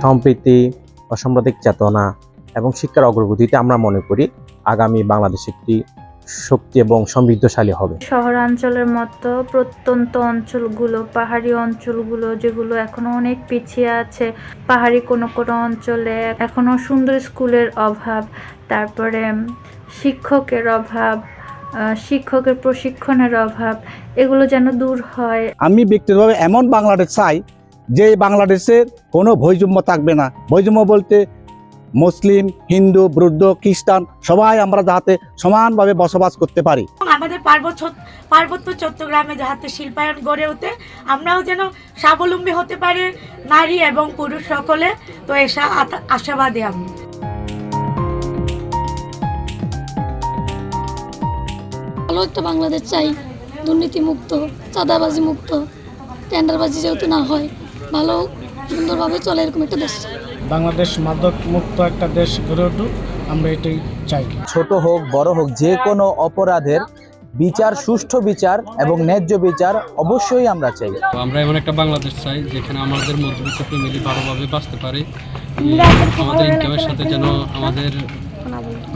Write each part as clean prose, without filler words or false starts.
সম্প্রীতি, অসাম্প্রদায়িক চেতনা এবং শিক্ষার অগ্রগতিতে আমরা মনে করি আগামী বাংলাদেশ একটি শক্তি এবং সমৃদ্ধশালী হবে। শহরাঞ্চলের মতো প্রত্যন্ত অঞ্চলগুলো, পাহাড়ি অঞ্চলগুলো যেগুলো এখনো অনেক পিছিয়ে আছে, পাহাড়ি কোনো কোনো অঞ্চলে এখনো সুন্দর স্কুলের অভাব, তারপরে শিক্ষকের অভাব, শিক্ষকের প্রশিক্ষণের অভাব, এগুলো যেন দূর হয়। আমি ব্যক্তিগতভাবে এমন বাংলাদেশ চাই যে বাংলাদেশের কোনো বৈষম্য থাকবে না। বৈষম্য বলতে মুসলিম, হিন্দু, বৌদ্ধ, খ্রিস্টান সবাই আমরা যাতে সমানভাবে বসবাস করতে পারি। আমাদের পার্বত্য চট্টগ্রামে যাতে শিল্পায়ন গড়ে ওঠে, আমরাও যেন স্বাবলম্বী হতে পারি, নারী এবং পুরুষ সকলে। তো এসা আশাবাদী আমি। ভালো একটা বাংলাদেশ চাই, দুর্নীতিমুক্ত, চাঁদাবাজি মুক্ত, টেন্ডারবাজি যেহেতু না হয়, ভালো সুন্দরভাবে চলে এরকম একটা দেশ চাই। বাংলাদেশ মাদক মুক্ত একটা দেশ গড়ে উঠুক, আমরা এটাই চাই। ছোট হোক বড় হোক, যে কোনো অপরাধের বিচার, সুষ্ঠু বিচার এবং ন্যায্য বিচার অবশ্যই আমরা চাই। আমরা এমন একটা বাংলাদেশ চাই যেখানে আমাদের মধ্যবিত্ত ফ্যামিলি ভালোভাবে বাঁচতে পারে, আমাদের ইনকামের সাথে যেন আমাদের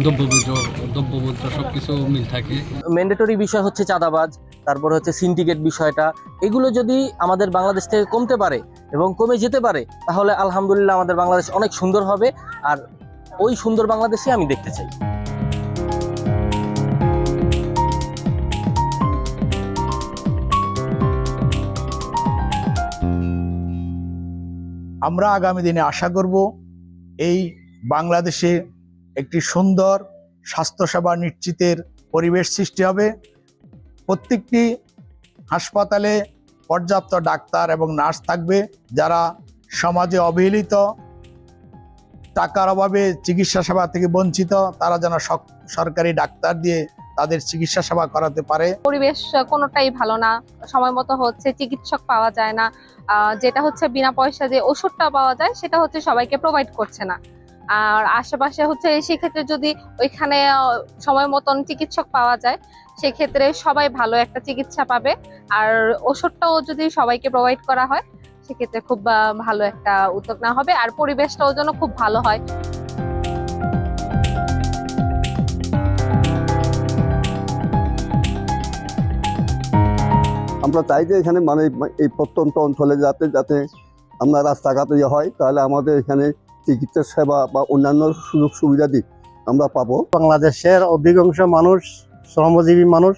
দ্রব্যমূল্য সবকিছু মিল থাকে। ম্যান্ডেটরি বিষয় হচ্ছে চাঁদাবাজ, তারপর হচ্ছে সিন্ডিকেট বিষয়টা, এগুলো যদি আমাদের বাংলাদেশ থেকে কমতে পারে এবং কমে যেতে পারে তাহলে আলহামদুলিল্লাহ আমাদের বাংলাদেশ অনেক সুন্দর হবে। আর ওই সুন্দর বাংলাদেশই আমি দেখতে চাই। আমরা আগামী দিনে আশা করব এই বাংলাদেশে একটি সুন্দর স্বাস্থ্যসেবা নিশ্চিতের পরিবেশ সৃষ্টি হবে। প্রত্যেকটি হাসপাতালে পর্যাপ্ত ডাক্তার এবং নার্স থাকবে, যারা সমাজে অবহেলিত, টাকার অভাবে চিকিৎসা সেবা থেকে বঞ্চিত, তারা যেন সরকারি ডাক্তার দিয়ে তাদের চিকিৎসা সেবা করাতে পারে। পরিবেশ কোনোটাই ভালো না, সময় মতো হচ্ছে চিকিৎসক পাওয়া যায় না, যেটা হচ্ছে বিনা পয়সা যে ওষুধটা পাওয়া যায় সেটা হচ্ছে সবাইকে প্রোভাইড করছে না। আর আশেপাশে হচ্ছে সেক্ষেত্রে যদি ওইখানে সময় মতন চিকিৎসক পাওয়া যায় সেক্ষেত্রে সবাই ভালো একটা চিকিৎসা পাবে। আর ওষুধটাও যদি সবাইকে প্রোভাইড করা হয় সেক্ষেত্রে খুব ভালো একটা উদ্যোগ নেওয়া হবে, আর পরিবেশটাও যেন খুব ভালো হয়। আমরা চাই যে এখানে মানে এই প্রত্যন্ত অঞ্চলে যাতে আমরা রাস্তাঘাটে হয়, তাহলে আমাদের এখানে চিকিৎসা সেবা বা অন্যান্য সুযোগ সুবিধা দিক আমরা পাবো। বাংলাদেশের অধিকাংশ মানুষ শ্রমজীবী মানুষ,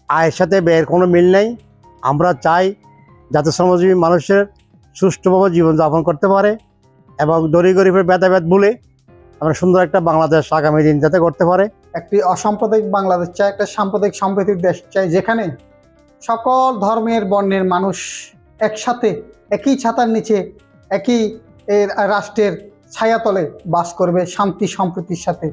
আয়ের সাথে ব্যয়ের কোনো মিল নেই। আমরা চাই যাতে শ্রমজীবী মানুষের সুষ্ঠুভাবে জীবনযাপন করতে পারে এবং দরিদ্র গরিবের ভেদাভেদ ভুলে আমরা সুন্দর একটা বাংলাদেশ আগামী দিন যাতে করতে পারে। একটি অসাম্প্রদায়িক বাংলাদেশ চাই, একটা সাম্প্রদায়িক সম্প্রীতির দেশ চাই, যেখানে সকল ধর্মের বর্ণের মানুষ একসাথে একই ছাতার নিচে একই রাষ্ট্রের ছায়াতলে বাস করবে শান্তি সম্প্রীতির সাথে।